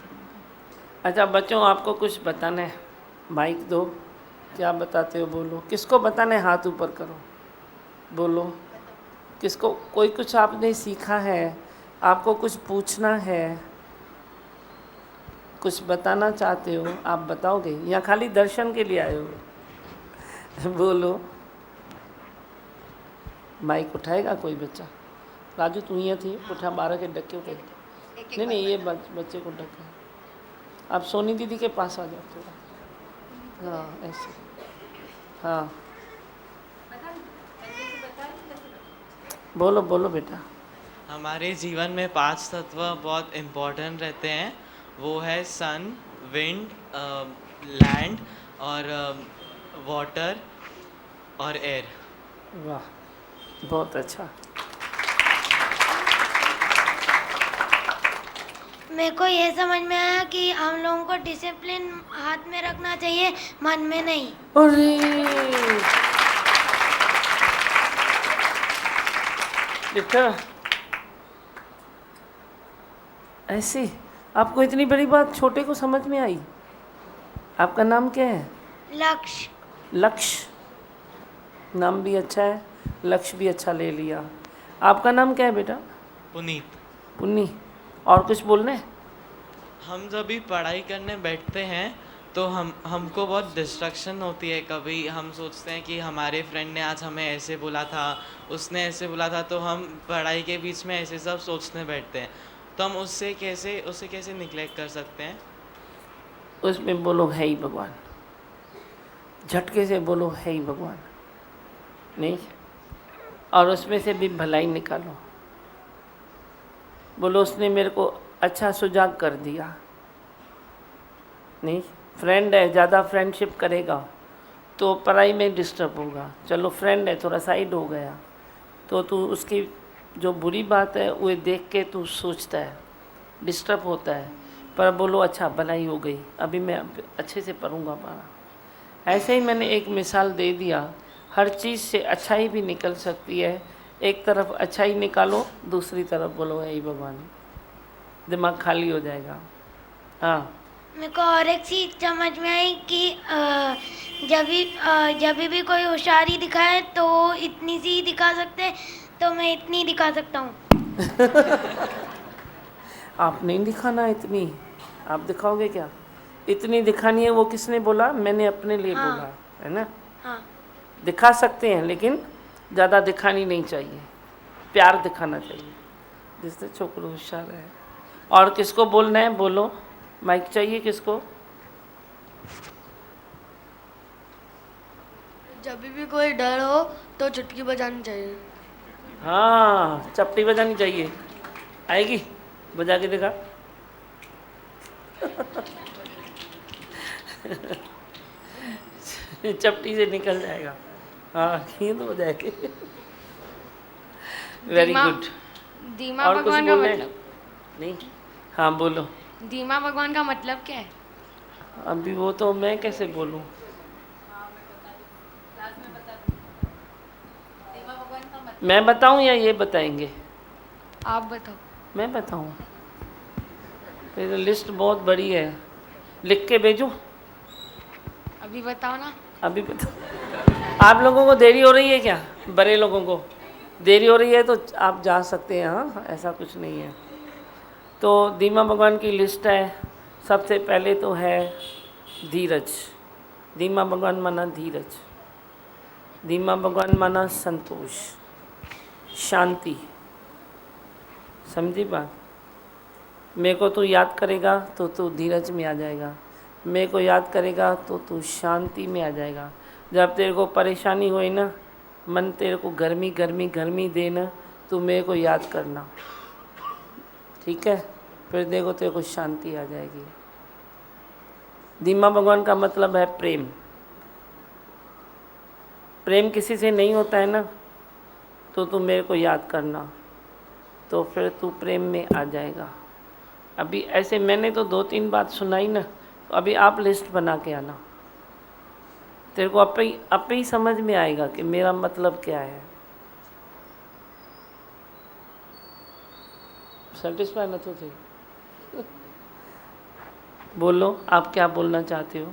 अच्छा बच्चों, आपको कुछ बताना है? माइक दो, क्या बताते हो बोलो। किसको बताना है? हाथ ऊपर करो, बोलो। किसको? कोई कुछ आपने सीखा है, आपको कुछ पूछना है, कुछ बताना चाहते हो, आप बताओगे या खाली दर्शन के लिए आए हो? बोलो। माइक उठाएगा कोई बच्चा? राजू तू ही थी, पुठा 12 के डके उठे। नहीं ये बच्चे को डके। आप सोनी दीदी के पास आ जाओ थोड़ा। हाँ ऐसे, हाँ बोलो बोलो बेटा। हमारे जीवन में 5 तत्व बहुत इम्पोर्टेंट रहते हैं। वो है सन, विंड, लैंड और वाटर और एयर। वाह, बहुत अच्छा। मेरे को ये समझ में आया कि हम लोगों को डिसिप्लिन हाथ में रखना चाहिए, मन में नहीं। अरे बेटा, ऐसे आपको इतनी बड़ी बात छोटे को समझ में आई। आपका नाम क्या है? लक्ष्य। लक्ष्य, नाम भी अच्छा है, लक्ष्य भी अच्छा ले लिया। आपका नाम क्या है बेटा? पुनीत। पुन्नी। और कुछ बोलना है? हम जब भी पढ़ाई करने बैठते हैं तो हमको बहुत डिस्ट्रक्शन होती है। कभी हम सोचते हैं कि हमारे फ्रेंड ने आज हमें ऐसे बोला था, उसने ऐसे बोला था, तो हम पढ़ाई के बीच में ऐसे सब सोचने बैठते हैं। तो हम उससे कैसे निग्लेक्ट कर सकते हैं? उसमें बोलो है ही भगवान, झटके से बोलो है ही भगवान, नहीं, और उसमें से भी भलाई निकालो। बोलो उसने मेरे को अच्छा सुझाव कर दिया, नहीं, फ्रेंड है, ज़्यादा फ्रेंडशिप करेगा तो पढ़ाई में डिस्टर्ब होगा। चलो फ्रेंड है, थोड़ा साइड हो गया तो तू उसकी जो बुरी बात है वो देख के तू सोचता है, डिस्टर्ब होता है, पर बोलो अच्छा भलाई हो गई, अभी मैं अच्छे से पढ़ूंगा पढ़ा। ऐसे ही मैंने एक मिसाल दे दिया, हर चीज़ से अच्छाई भी निकल सकती है। एक तरफ अच्छाई निकालो, दूसरी तरफ बोलो हे भगवान, दिमाग खाली हो जाएगा। हाँ, मेरे को और एक चीज़ समझ में आई कि जब भी कोई होशियारी दिखाए तो इतनी सी दिखा सकते हैं, तो मैं इतनी दिखा सकता हूँ। आप नहीं दिखाना इतनी, आप दिखाओगे क्या? इतनी दिखानी है वो किसने बोला? मैंने अपने लिए हाँ। बोला है ना। हाँ। दिखा सकते हैं लेकिन ज़्यादा दिखानी नहीं चाहिए, प्यार दिखाना चाहिए, जिससे छोकरो होशियार है। और किसको बोलना है? बोलो, माइक चाहिए किसको? जब भी कोई डर हो तो चुटकी बजानी चाहिए। हाँ, चपटी बजानी चाहिए। आएगी? बजा के दिखा। चपटी से निकल जाएगा। हाँ, ये तो बजाएगी। Very good. धीमा और कुछ भगवान का बोलना है? मतलब? नहीं, हाँ बोलो। धीमा भगवान का मतलब क्या है? अभी वो तो मैं कैसे बोलूँ? मैं बताऊँ या ये बताएंगे? आप बताओ। मैं बताऊँ? फिर लिस्ट बहुत बड़ी है, लिख के भेजूँ? अभी बताओ ना। अभी बताओ। आप लोगों को देरी हो रही है क्या? बड़े लोगों को देरी हो रही है तो आप जा सकते हैं। हाँ, ऐसा कुछ नहीं है। तो धीमा भगवान की लिस्ट है। सबसे पहले तो है धीरज। धीमा भगवान माना धीरज, धीमा भगवान माना संतोष, शांति। समझी बात? मेरे को तू याद करेगा तो तू धीरज में आ जाएगा, मेरे को याद करेगा तो तू शांति में आ जाएगा। जब तेरे को परेशानी होई ना, मन तेरे को गर्मी गर्मी गर्मी देना, तू मेरे को याद करना, ठीक है? फिर देखो तेरे को शांति आ जाएगी। धीमा भगवान का मतलब है प्रेम। प्रेम किसी से नहीं होता है ना, तो तू मेरे को याद करना, तो फिर तू प्रेम में आ जाएगा। अभी ऐसे मैंने तो 2-3 बात सुनाई ना, तो अभी आप लिस्ट बना के आना, तेरे को अपे ही समझ में आएगा कि मेरा मतलब क्या है। सेटिस्फाई न तो थे? बोलो, आप क्या बोलना चाहते हो?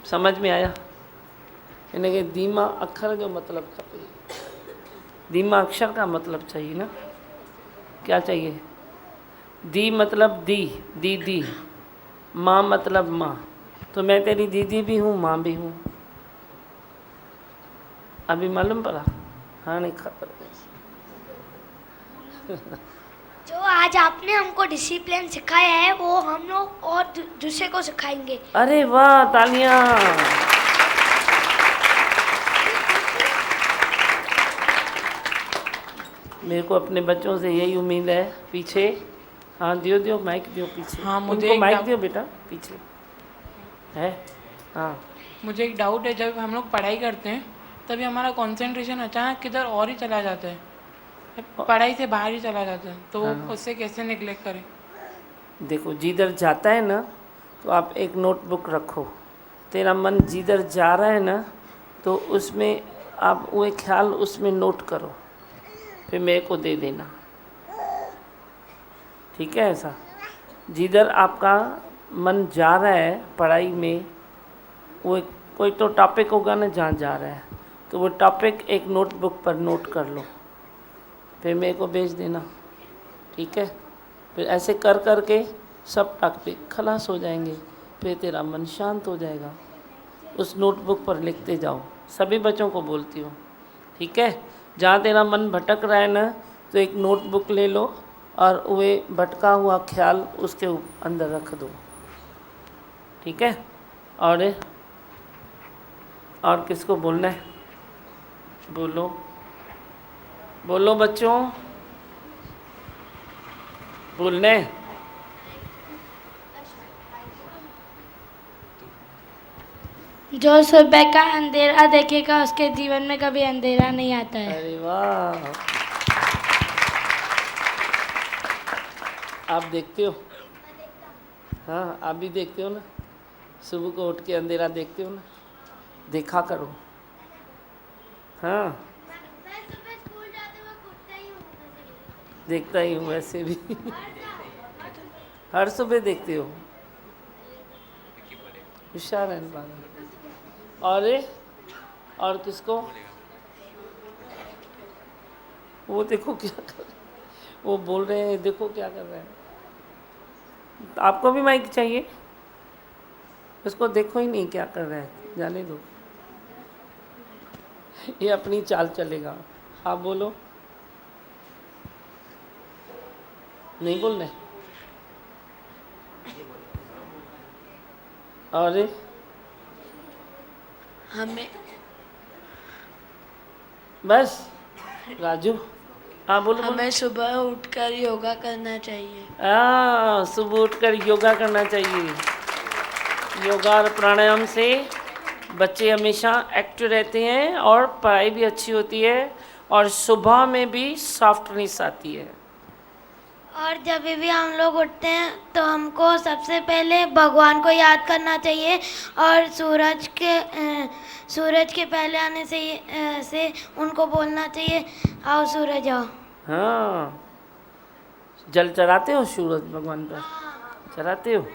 समझ में आया? यानी कि धीमा अक्षर जो मतलब खपे, धीमा अक्षर का मतलब चाहिए ना। क्या चाहिए? दी मतलब दी, दीदी। माँ मतलब माँ, तो मैं तेरी दीदी भी हूँ, माँ भी हूँ। अभी मालूम पड़ा? हाँ, नहीं खबर जो आज आपने हमको डिसिप्लिन सिखाया है वो हम लोग और दूसरे को सिखाएंगे। अरे वाह, तालियां। मेरे को अपने बच्चों से यही उम्मीद है। पीछे, हाँ दियो माइक दियो पीछे। हाँ, मुझे उनको एक माइक बात- दियो बेटा, पीछे है। हाँ, मुझे एक डाउट है, जब हम लोग पढ़ाई करते हैं तभी हमारा कंसंट्रेशन अचानक किधर और ही चला जाता है, पढ़ाई से बाहर ही चला जाता है, तो हाँ। उससे कैसे नेग्लेक्ट करें? देखो, जिधर जाता है ना तो आप एक नोटबुक रखो। तेरा मन जिधर जा रहा है ना तो उसमें आप वो एक ख्याल उसमें नोट करो, फिर मेरे को दे देना, ठीक है? ऐसा जिधर आपका मन जा रहा है पढ़ाई में, वो कोई तो टॉपिक होगा ना जहाँ जा रहा है, तो वो टॉपिक एक नोटबुक पर नोट कर लो, फिर मेरे को भेज देना, ठीक है? फिर ऐसे कर कर के सब टॉपिक खलास हो जाएंगे, फिर तेरा मन शांत हो जाएगा। उस नोटबुक पर लिखते जाओ, सभी बच्चों को बोलती हूँ, ठीक है? जहाँ तेरा मन भटक रहा है ना तो एक नोटबुक ले लो और वो भटका हुआ ख्याल उसके अंदर रख दो, ठीक है? और किसको बोलना है? बोलो बोलो बच्चों, बोलना है? जो सुबह का अंधेरा देखेगा उसके जीवन में कभी अंधेरा नहीं आता है। अरे वाह, आप देखते हो? हाँ, आप भी देखते हो ना, सुबह को उठ के अंधेरा देखते हो ना, देखा करो। हाँ, देखता ही हूँ वैसे भी हर सुबह देखते हो, होशियार है बात। और किसको? वो देखो क्या कर रहे हैं, वो बोल रहे हैं, देखो क्या कर रहे हैं। आपको भी माइक चाहिए? उसको देखो ही नहीं क्या कर रहा है, जाने दो, ये अपनी चाल चलेगा। आप बोलो, नहीं बोलना है? और हमें बस राजू, हाँ बोलो। हमें सुबह उठकर योगा करना चाहिए। सुबह उठकर योगा करना चाहिए। योगा और प्राणायाम से बच्चे हमेशा एक्टिव रहते हैं और पढ़ाई भी अच्छी होती है और सुबह में भी सॉफ्टनेस आती है। और जब भी हम लोग उठते हैं तो हमको सबसे पहले भगवान को याद करना चाहिए और सूरज के पहले आने से उनको बोलना चाहिए, आओ सूरज आओ। हाँ, जल चढ़ाते हो सूरज भगवान पर? चढ़ाते हो,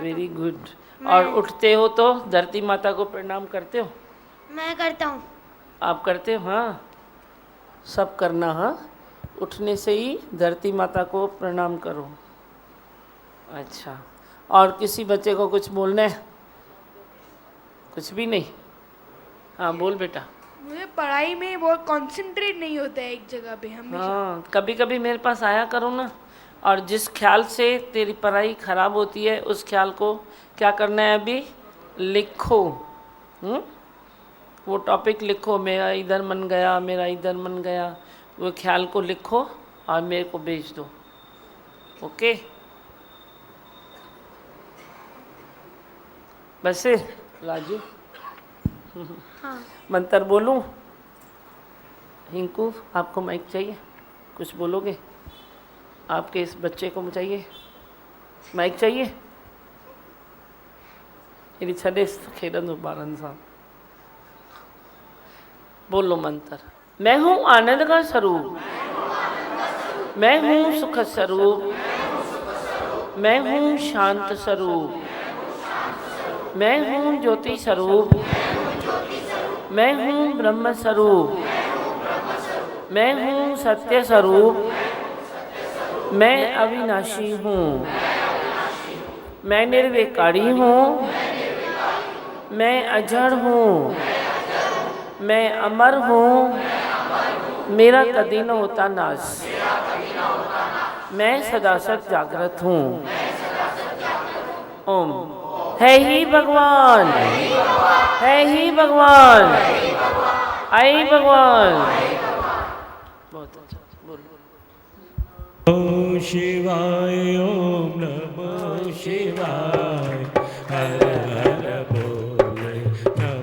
वेरी गुड। और उठते हो तो धरती माता को प्रणाम करते हो? मैं करता हूँ। आप करते हो? हाँ, सब करना। हाँ, उठने से ही धरती माता को प्रणाम करो। अच्छा, और किसी बच्चे को कुछ बोलना है? कुछ भी नहीं? हाँ बोल बेटा। मुझे पढ़ाई में बहुत कंसंट्रेट नहीं होता है एक जगह पे हमेशा। हाँ, कभी कभी मेरे पास आया करो ना, और जिस ख्याल से तेरी पढ़ाई खराब होती है उस ख्याल को क्या करना है, अभी लिखो। वो टॉपिक लिखो, मेरा इधर मन गया, मेरा इधर मन गया, वो ख्याल को लिखो और मेरे को भेज दो। ओके, बस राजू। हाँ। मंत्र बोलूं? हिंकू, आपको माइक चाहिए? कुछ बोलोगे? आपके इस बच्चे को चाहिए माइक? चाहिए? यदि छड़े खेडन बारन साहब बोलो मंत्र। मैं हूँ आनंद का स्वरूप, मैं हूँ सुख स्वरूप, मैं हूँ शांत स्वरूप, मैं हूँ ज्योति स्वरूप, मैं हूँ ब्रह्म स्वरूप, मैं हूँ सत्य स्वरूप, मैं अविनाशी हूँ, मैं निर्विकारी हूँ, मैं अजड़ हूँ, मैं अमर हूँ, मेरा कभी न होता नाश, मैं सदा सत जागृत हूँ। ओम। है ही भगवान, है ही भगवान, आई भगवान। बहुत अच्छा, बोलो। ओम शिवाय, ओम नमः शिवाय, हर हर बोले नमः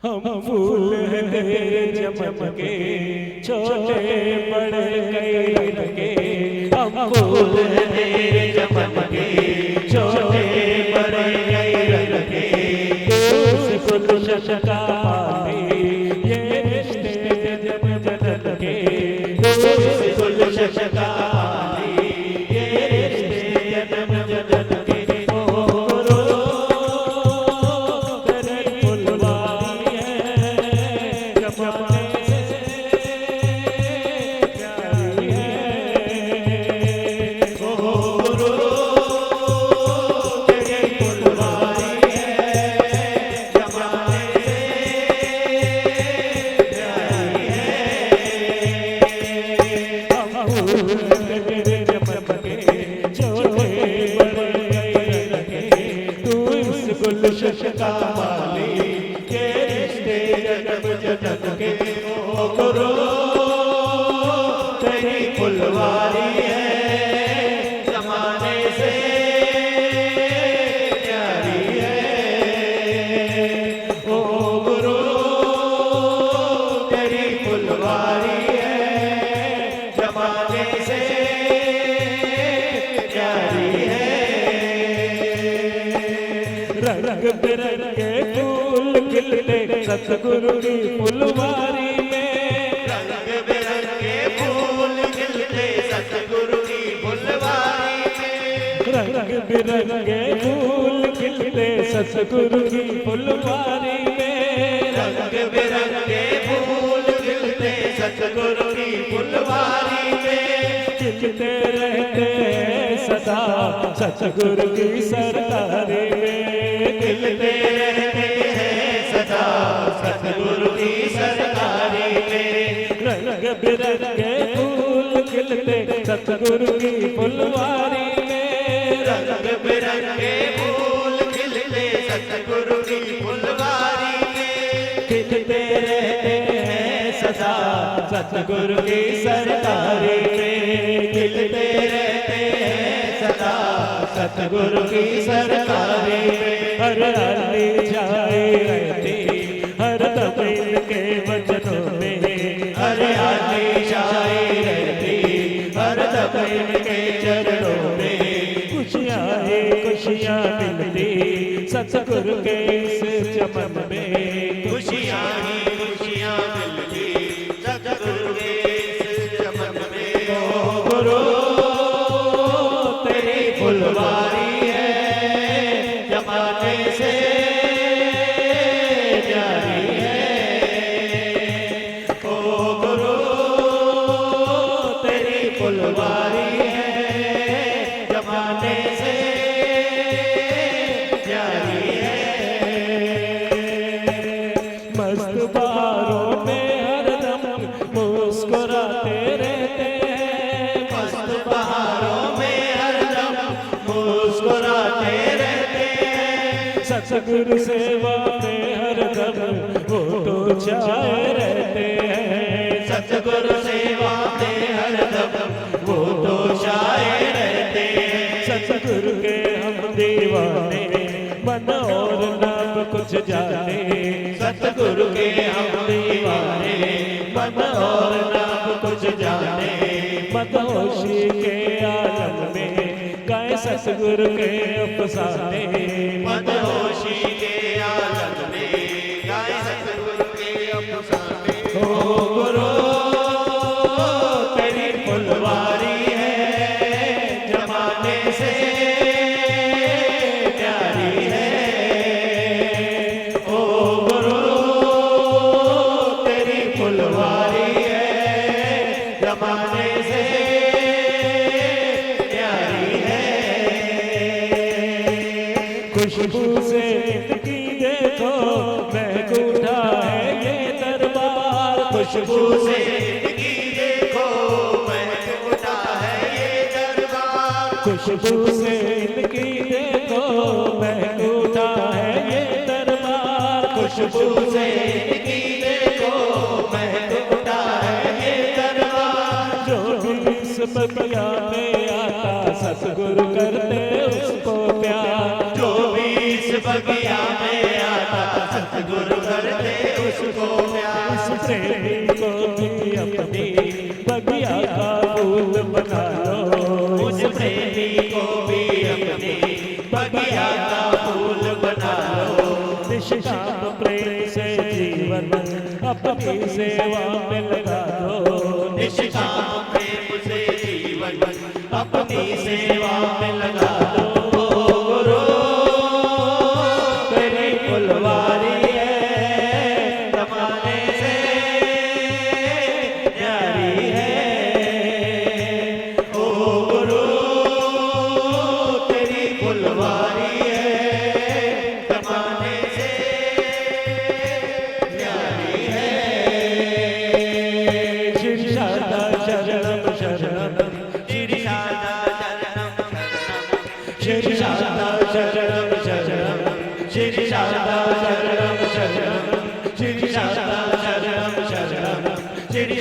हम फूल हैं तेरे चमके छोटे बड़े कई लगे। हम फूल हैं तेरे चमके छोटे बड़े कई लगे। उस फूल शका ये रिश्ते जब जन्म के। उस फूल शका ये रिश्ते जब जन्म के। ओ रो तेरे फूल गुरु तेरी फुलवारी है जमाने से प्यारी है। ओ गुरु तेरी फुलवारी है जमाने से प्यारी है। रंग बिरंगे फूल खिलते सतगुरु की फुलवारी में, रंग बिरंगे फूल खिलते सतगुरु की फुलवारी में, रंग बिरंगे फूल खिलते सतगुरु की फुलवारी में, रंग बिरंगे फूल खिलते सतगुरु की फुलवारी में, खिलते रहते हैं सदा सतगुरु की सरदारी में, खिलते रहते हैं सदा सतगुरु की सरदारी में, रंग बिरंगे फूल खिलते सतगुरु की फुलवारी में, रंग बिरंगे फूल खिलते सतगुरु की फुलवारी में, खिलते रहते हैं सदा सतगुरु की सरदारी में, खिलते रहते हैं सदा सतगुरु की सरदारी में। हरियाली छाई रहती हर दम इनके वचनों में, हरियाली छाई रहती हर दम इनके चरणों में, खुशियाँ ही खुशियाँ मिलती सतगुरु के इस चमन में, खुशियाँ ही खुशियाँ मिलती सतगुरु के इस चमन में। ओ गुरु तेरी फुलवारी है जमाने से प्यारी है। ओ गुरु तेरी फुलवारी है जमाने से प्यारी है। मस्त बहारों में हरदम मुस्कुराते रहते हैं, मस्त बहारों में हरदम मुस्कुराते रहते हैं, सतगुरु सेवा में हरदम वो तो छाए रहते हैं, सतगुरु सेवा में हरदम वो तो छाए रहते हैं, सतगुरु के हम दीवाने मन और नाम कुछ जाने, सतगुरु के हम दीवाने मन और नाम कुछ जाने, मदहोशी के आलम में गाए सतगुरु के अफसाने, मदहोशी के आलम में गाए सतगुरु के अफसाने। ओ गुरु तेरी फुलवारी है जमाने से प्यारी है। ओ गुरु तेरी फुलवारी है जमाने से प्यारी है। खुशबू से इनकी देखो महकूटा है ये दरबार, खुशबू से इनकी देखो महकूटा है ये दरबार, खुशबू से इनकी देखो महकूटा है ये दरबार, खुशबू से इनकी देखो महकूटा है ये दरबार। जो भी इस बगिया में आता सतगुरु करते उसको प्यार, जो भी इस बगिया में आता सतगुरु करते उसको प्यार। इस प्रेमी को भी अपनी बगिया का फूल बना लो, उस प्रेमी को भी अपनी बगिया का फूल बना लो, निष्काम प्रेम से जीवन अपनी सेवा में लगा दो, निष्काम प्रेम से जीवन अपनी सेवा में लगा दो। गुरु तेरी फुलवारी है जमाने से प्यारी है। ओ गुरु तेरी फुलवारी है जमाने से प्यारी है। श्री शारदा शरणम शरणम, श्री शारदा शरणम शरणम,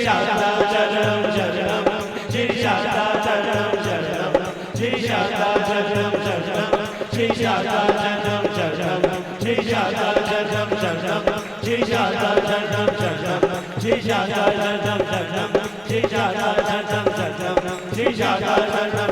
शारदा चरणम शरणम श्री शारदा चरणम शरणम श्री शारदा चरणम शरणम श्री शारदा चरणम शरणम श्री शारदा चरणम शरणम श्री शारदा चरणम शरणम श्री शारदा चरणम शरणम श्री शारदा चरणम शरणम श्री शारदा चरणम